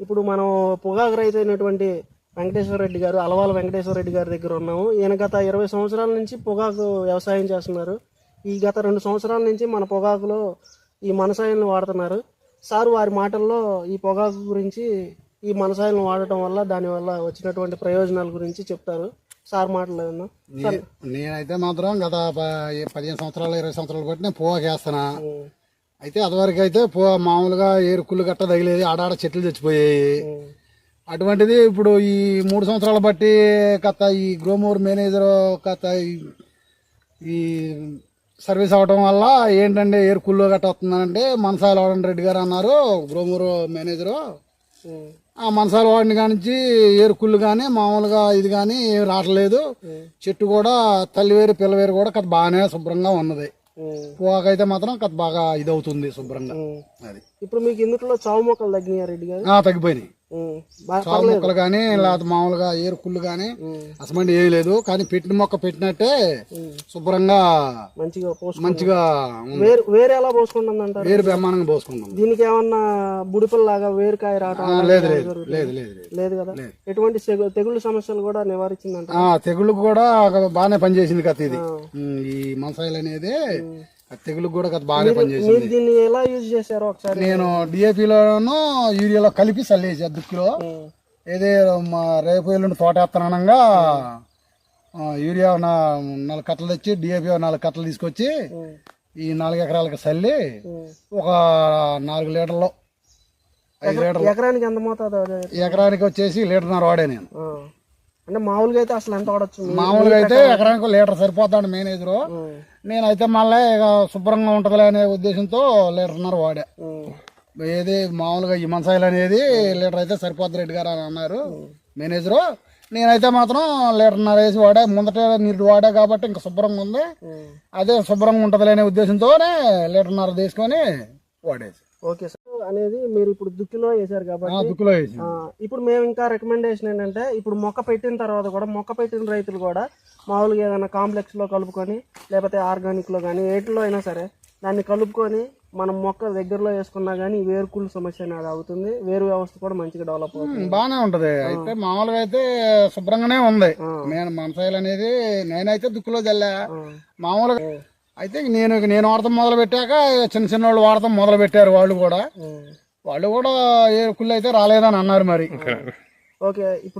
ఇప్పుడు మనం పొగాకు రైతు అయినటువంటి వెంకటేశ్వర రెడ్డి గారు, అలవాల వెంకటేశ్వర రెడ్డి గారి దగ్గర ఉన్నాము. ఈయన గత 20 సంవత్సరాల నుంచి పొగాకు వ్యవసాయం చేస్తున్నారు. ఈ గత 2 సంవత్సరాల నుంచి మన పొగాకులో ఈ మనసాయిల్ని వాడుతున్నారు. సార్ వారి మాటల్లో ఈ పొగాకు గురించి, ఈ మనసాయిల్ని వాడటం వల్ల దానివల్ల వచ్చినటువంటి ప్రయోజనాల గురించి చెప్తారు. సార్ మాటలు ఏమన్నా? నేనైతే మాత్రం గత 15 సంవత్సరాలు 20 సంవత్సరాలు బట్టి నేను పొగాకు వేస్తానా. అయితే అదివరకు అయితే మామూలుగా ఏరుకుళ్ళు గట్ట తగిలేది, ఆడాడ చెట్లు చచ్చిపోయాయి. అటువంటిది ఇప్పుడు ఈ 3 సంవత్సరాలు బట్టి కథ ఈ గ్రోమోర్ మేనేజర్ కథ ఈ సర్వీస్ అవడం వల్ల ఏంటంటే ఏరుకుళ్ళు గట్ట వస్తుందంటే మనసాల వాడండి రెడ్డి గారు అన్నారు, గ్రోమోర్ మేనేజరు. ఆ మనసాల వాడిని కానించి ఏరుకుళ్ళు కానీ మామూలుగా ఇది కానీ ఏమి రావట్లేదు. చెట్టు కూడా తల్లి వేరు పిల్ల వేరు కూడా కథ బాగానే శుభ్రంగా ఉన్నది. పొగాకైతే మాత్రం కథ బాగా ఇది అవుతుంది శుభ్రంగా. అది ఇప్పుడు మీకు ఇందులో చావు మొక్కలు తగ్గినాయా రెడ్డి గారు? తగ్గిపోయినాయి. చావు మొక్కలు కానీ లేకపోతే మామూలుగా ఏరుకుళ్ళు కానీ అసలు ఏం లేదు. కానీ పెట్టిన మొక్క పెట్టినట్టే శుభ్రంగా మంచిగా వేరు ఎలా పోసుకుంటుంది అంటారు? వేరు బ్రహ్మాండంగా పోసుకుంటాం. దీనికి ఏమన్నా బుడిపల్లాగా వేరుకాయ రావటం లేదు లేదు కదా? ఎటువంటి తెగుళ్ళ సమస్యలు కూడా నివారించిందంట. తెగుళ్ళు కూడా బాగానే పనిచేసింది కథ. ఇది ఈ మనసాయిల్ అనేది తెగులకు కూడా బాగా పనిచేసింది. దీన్ని ఎలా యూజ్ చేశారో ఒకసారి? నేను డిఏపిలోను యూరియాలో కలిపి చల్లేసి దుక్కులో ఏదే రేపు ఎల్లుండి తోట వేస్తానగా యూరియా 4 కట్టలు తెచ్చి డిఏపి 4 కట్టలు తీసుకొచ్చి ఈ 4 ఎకరాలకు చల్లి ఒక 4 లీటర్లు 5 లీటర్లు. ఎకరానికి ఎంత మోతాదు? ఎకరానికి వచ్చేసి 1.5 లీటర్ వాడే నేను. అంటే మామూలుగా అయితే అసలు ఎంత వాడచ్చు? మామూలుగా అయితే ఎకరానికి 1 లీటర్ సరిపోతాడు మేనేజరు. నేనైతే మళ్ళీ ఇక శుభ్రంగా ఉంటదిలే అనే ఉద్దేశంతో 1.5 లీటర్ వాడా. ఏది మామూలుగా ఈ మనసాయిల్ అనేది 1 లీటర్ అయితే సరిపోద్ది రెడ్డి గారు అని అన్నారు మేనేజరు. నేనైతే మాత్రం 1.5 లీటర్ వేసి వాడా. ముందట నీరు వాడా కాబట్టి ఇంకా శుభ్రంగా ఉంది. అదే శుభ్రంగా ఉంటదిలే అనే ఉద్దేశంతోనే 1.5 లీటర్ తీసుకొని వాడేసి. Okay sir. అనేది మీరు ఇప్పుడు దుక్కిలో వేసారు కాబట్టి దుక్కిలో వేసి ఇప్పుడు మేము ఇంకా రికమెండేషన్ ఏంటంటే, ఇప్పుడు మొక్క పెట్టిన తర్వాత కూడా మొక్క పెట్టిన రైతులు కూడా మామూలుగా ఏదైనా కాంప్లెక్స్ లో కలుపుకొని లేకపోతే ఆర్గానిక్ లో కానీ ఏటిలో అయినా సరే దాన్ని కలుపుకొని మనం మొక్క దగ్గరలో వేసుకున్నా గానీ వేరుకుళ్ళు సమస్య అనేది అవుతుంది. వేరు వ్యవస్థ కూడా మంచిగా డెవలప్ అవుతుంది. బాగానే ఉంటది. అయితే మామూలుగా అయితే శుభ్రంగానే ఉంది. నేను మనసాయిల్ అనేది నేనైతే దుక్కులో చల్లా మామూలుగా. అయితే నేను వాడతాం మొదలు పెట్టాక చిన్న వాళ్ళు వాడతాం మొదలు పెట్టారు. వాళ్ళు కూడా ఏ కుళ్ళు అయితే రాలేదని అన్నారు మరి. ఓకే. ఇప్పుడు